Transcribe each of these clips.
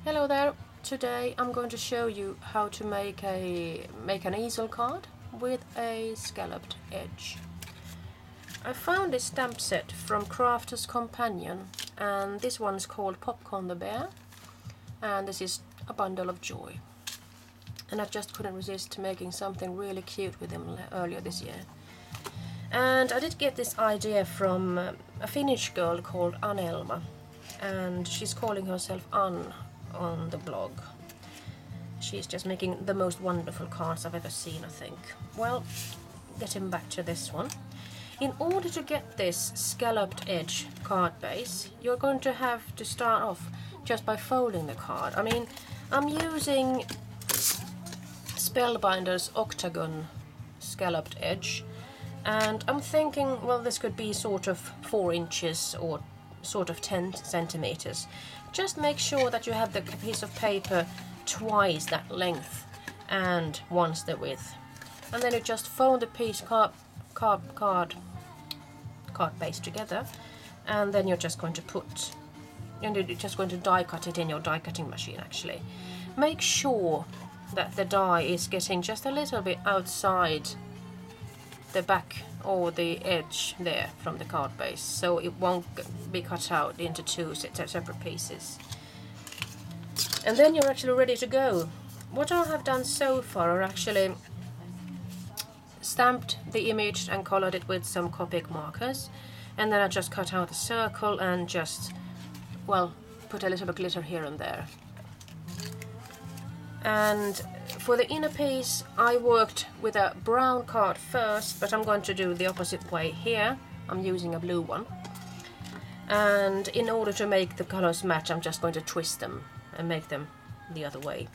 Hello there. Today I'm going to show you how to make an easel card with a scalloped edge. I found this stamp set from Crafter's Companion, and this one is called Popcorn the Bear, and this is a bundle of joy. And I just couldn't resist making something really cute with them earlier this year. And I did get this idea from a Finnish girl called Anelmas, and she's calling herself Ann on the blog. She's just making the most wonderful cards I've ever seen, I think. Well, getting back to this one. In order to get this scalloped edge card base, you're going to have to start off just by folding the card. I mean, I'm using Spellbinder's octagon scalloped edge, and I'm thinking, well, this could be sort of 4 inches or sort of 10 centimeters. Just make sure that you have the piece of paper twice that length and once the width, and then you just fold the piece card base together, and then you're just going to die cut it in your die cutting machine. Actually, make sure that the die is getting just a little bit outside the back or the edge there from the card base, so it won't be cut out into 2 separate pieces. And then you're actually ready to go. What I have done so far are actually stamped the image and colored it with some Copic markers, and then I just cut out a circle and just, well, put a little bit of glitter here and there. And for the inner piece, I worked with a brown card first, but I'm going to do the opposite way here. I'm using a blue one. And in order to make the colors match, I'm just going to twist them and make them the other way.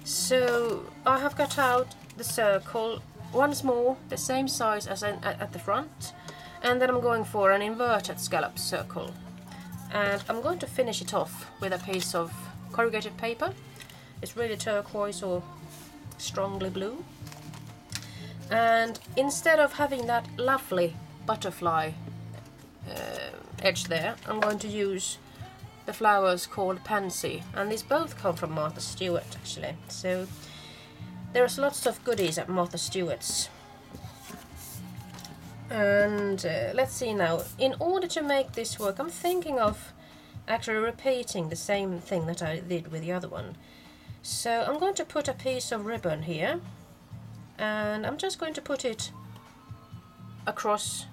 So I have cut out the circle once more, the same size as at the front, and then I'm going for an inverted scallop circle. And I'm going to finish it off with a piece of corrugated paper. It's really turquoise or strongly blue. And instead of having that lovely butterfly edge there, I'm going to use the flowers called Pansy, and these both come from Martha Stewart actually. So there's lots of goodies at Martha Stewart's. And let's see now. In order to make this work, I'm thinking of actually repeating the same thing that I did with the other one. So I'm going to put a piece of ribbon here, and I'm just going to put it across,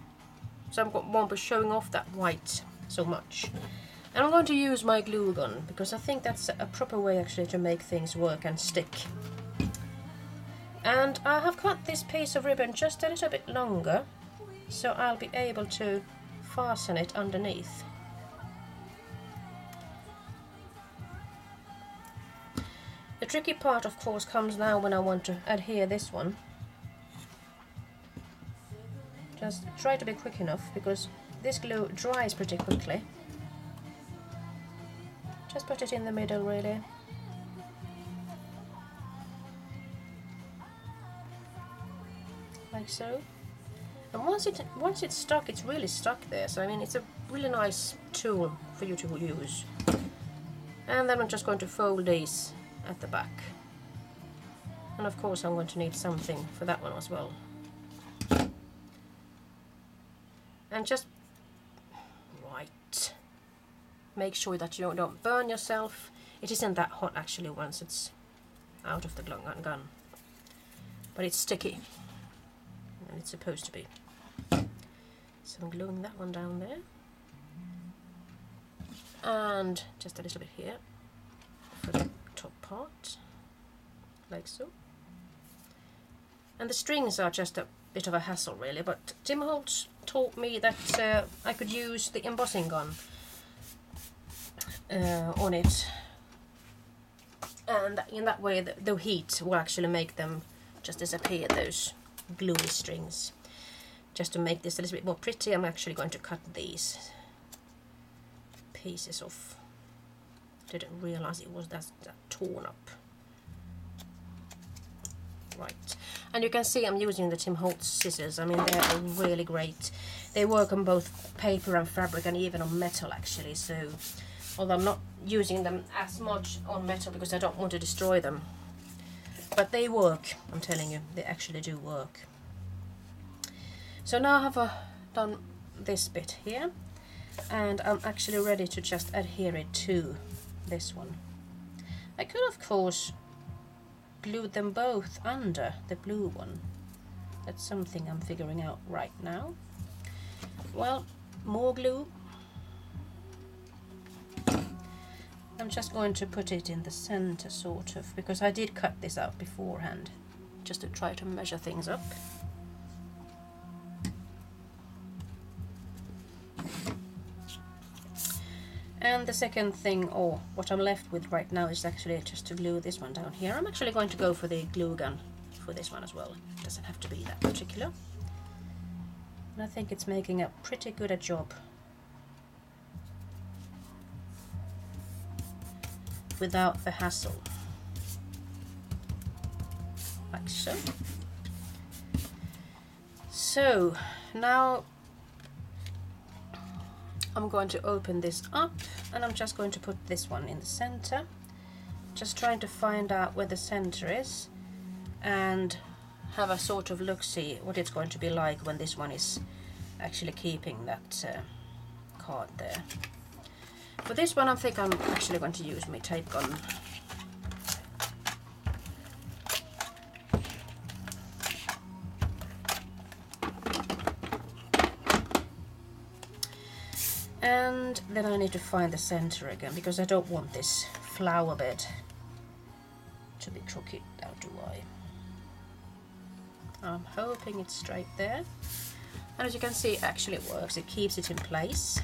so I won't be showing off that white so much. And I'm going to use my glue gun, because I think that's a proper way actually to make things work and stick. And I have cut this piece of ribbon just a little bit longer, so I'll be able to fasten it underneath. The tricky part, of course, comes now when I want to adhere this one. Just try to be quick enough, because this glue dries pretty quickly. Just put it in the middle, really. Like so. And once it's stuck, it's really stuck there. So I mean, it's a really nice tool for you to use. And then I'm just going to fold these at the back, and of course I'm going to need something for that one as well. And just right, make sure that you don't burn yourself. It isn't that hot actually once it's out of the gun, but it's sticky, and it's supposed to be. So I'm gluing that one down there, and just a little bit here for the top part, like so. And the strings are just a bit of a hassle really, but Tim Holtz taught me that I could use the embossing gun on it, and in that way the heat will actually make them just disappear, those gluey strings. Just to make this a little bit more pretty, I'm actually going to cut these pieces off. Didn't realize it was that torn up. Right, and you can see I'm using the Tim Holtz scissors. I mean, they're really great. They work on both paper and fabric, and even on metal actually. So although I'm not using them as much on metal because I don't want to destroy them. But they work, I'm telling you, they actually do work. So now I have done this bit here, and I'm actually ready to just adhere it to this one. I could of course glue them both under the blue one. That's something I'm figuring out right now. Well, more glue. I'm just going to put it in the center, sort of, because I did cut this out beforehand, just to try to measure things up. And the second thing, or what I'm left with right now, is actually just to glue this one down here. I'm actually going to go for the glue gun for this one as well. It doesn't have to be that particular. And I think it's making a pretty good a job. Without the hassle, like so. So now I'm going to open this up, and I'm just going to put this one in the center, just trying to find out where the center is and have a sort of look-see what it's going to be like when this one is actually keeping that card there. For this one, I think I'm actually going to use my tape gun. And then I need to find the center again, because I don't want this flower bed to be crooked, now do I? I'm hoping it's straight there. And as you can see, it actually works. It keeps it in place.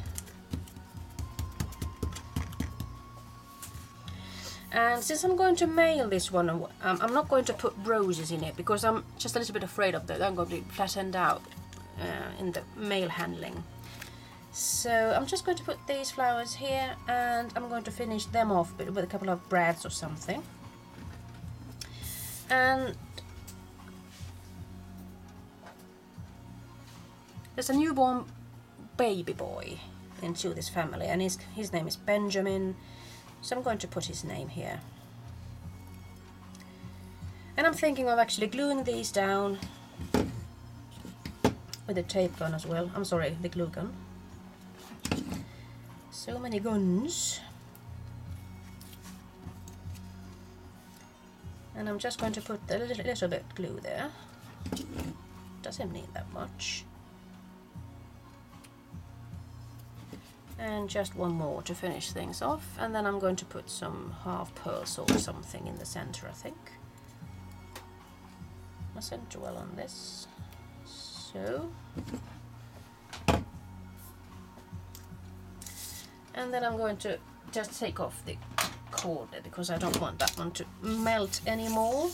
And since I'm going to mail this one, I'm not going to put roses in it because I'm just a little bit afraid of that. I'm going to be flattened out in the mail handling. So I'm just going to put these flowers here, and I'm going to finish them off with a couple of brads or something. And there's a newborn baby boy into this family, and his name is Benjamin. So I'm going to put his name here. And I'm thinking of actually gluing these down with the tape gun as well. I'm sorry, the glue gun. So many guns. And I'm just going to put a little bit glue there. Doesn't need that much. And just one more to finish things off, and then I'm going to put some half pearls or something in the center, I think. Mustn't dwell on this. So, and then I'm going to just take off the cord there, because I don't want that one to melt anymore.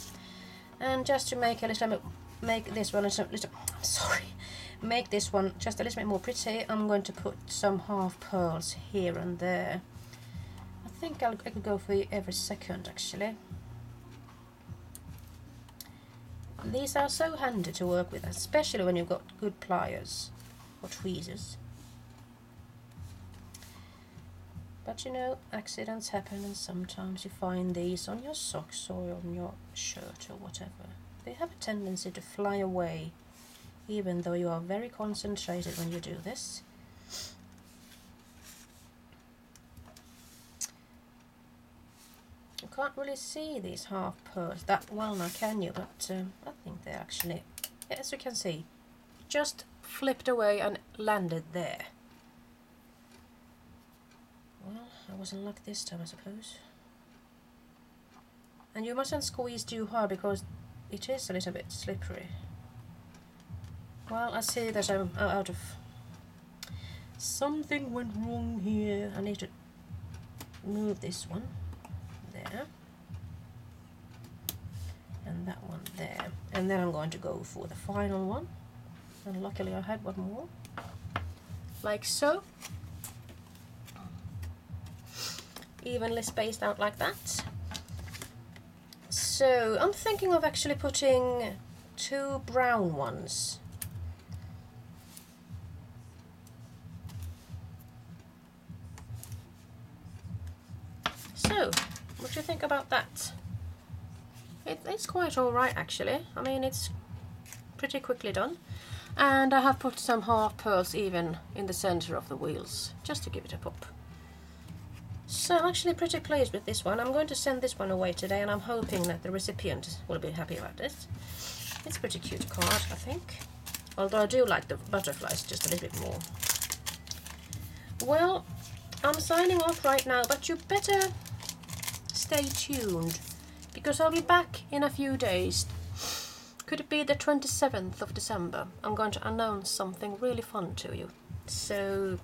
And just to make a little bit, make this one make this one just a little bit more pretty, I'm going to put some half pearls here and there. I think I could go for every second actually. These are so handy to work with, especially when you've got good pliers or tweezers. But you know, accidents happen, and sometimes you find these on your socks or on your shirt or whatever. They have a tendency to fly away, even though you are very concentrated when you do this. You can't really see these half pearls that well now, can you? But I think they're actually, as you can see, just flipped away and landed there. Well, I wasn't lucky this time, I suppose. And you mustn't squeeze too hard because it is a little bit slippery. Well, I see that I'm out of... Something went wrong here. I need to move this one there. And that one there. And then I'm going to go for the final one. And luckily I had one more. Like so. Evenly spaced out like that. So I'm thinking of actually putting 2 brown ones. So, what do you think about that? It's quite alright actually. I mean, it's pretty quickly done. And I have put some half pearls even in the center of the wheels, just to give it a pop. So I'm actually pretty pleased with this one. I'm going to send this one away today, and I'm hoping that the recipient will be happy about this. It's a pretty cute card, I think. Although I do like the butterflies just a little bit more. Well, I'm signing off right now, but you better stay tuned, because I'll be back in a few days. Could it be the 27th of December? I'm going to announce something really fun to you. So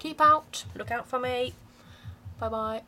keep out, look out for me. Bye bye.